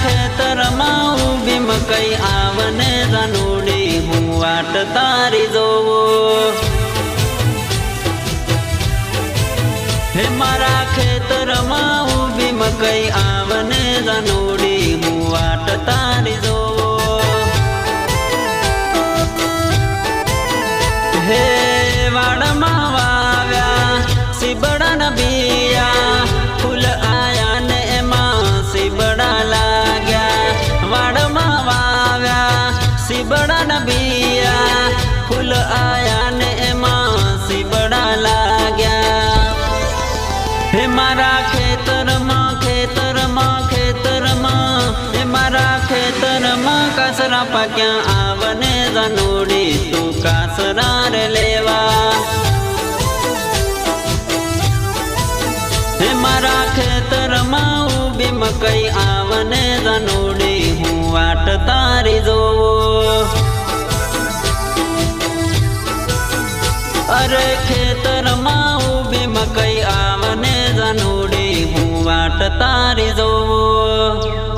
ખેતરમાં ઊભી મકઈ આવને જનુડી હું વાટ તારી જોવો હે મારા ખેતરમાં ઊભી મકઈ આવને જનુડી હું વાટ તારી જોવો હે વાડમાં વાવ્યા સીબડા બીયા ફૂલ આયા ને એમાં સીબડા લાગ્યા વાડમાં વાવ્યા સીબડા બીયા ફૂલ આયા ને એમાં સીબડા લાગ્યા હે મારા ખેતરમાં હે મારા ખેતરમાં કાસરા પાક્યા આવને જનુડી તું કાસરા રે લેવા હે મારા ખેતરમાં ઊભી મકઈ આવને જનુડી હું વાટ તારી જોવો અરે ખેતરમાં ઊભી મકઈ આવને જનુડી હું વાટ તારી જોવો